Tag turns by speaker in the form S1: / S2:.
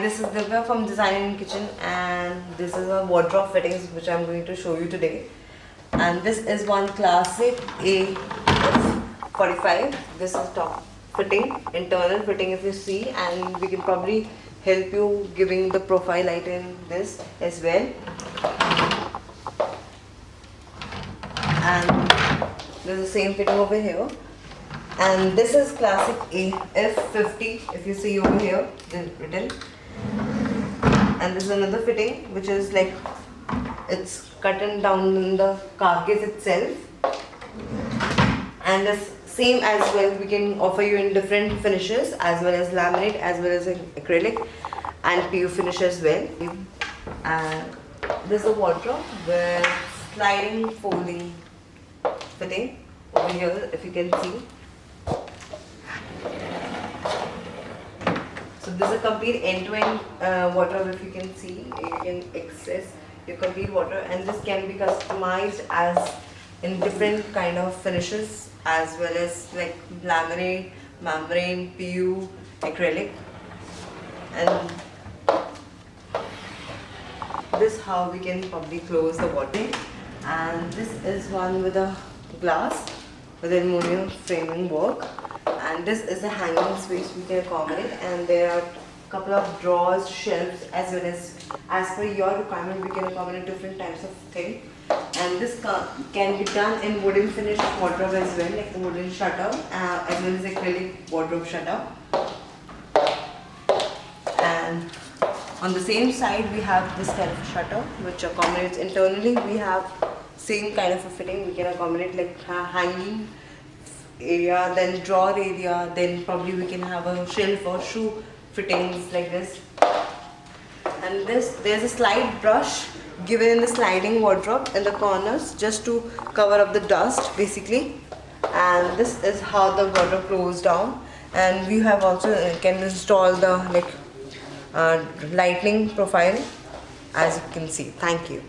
S1: this is Divya from Designing Kitchen, and this is a wardrobe fittings which I'm going to show you today. And this is one classic A45. This is top fitting, internal fitting if you see, and we can probably help you giving the profile light in this as well. And there's the same fitting over here. And this is classic AF50 if you see over here written. And this is another fitting which is like it's cut down in the carcass itself. And this same as well we can offer you in different finishes as well as laminate as well as acrylic and PU finish as well. And this is a wardrobe with sliding folding fitting over here if you can see. So this is a complete end-to-end wardrobe if you can see. You can access your complete wardrobe, and this can be customized as in different kind of finishes as well as like laminate, membrane, PU, acrylic. And this how we can probably close the wardrobe. And this is one with a glass with aluminum framing work. And this is a hanging space we can accommodate, and there are a couple of drawers, shelves, as well as per your requirement we can accommodate different types of thing. And this can be done in wooden finished wardrobe as well, like the wooden shutter as well as acrylic wardrobe shutter. And on the same side we have this kind of shutter which accommodates internally. We have same kind of a fitting. We can accommodate like hanging area, then drawer area, then probably we can have a shelf or shoe fittings like this. And there's a slide brush given in the sliding wardrobe in the corners just to cover up the dust basically. And this is how the wardrobe closes down. And we have also can install the like lightning profile as you can see. Thank you.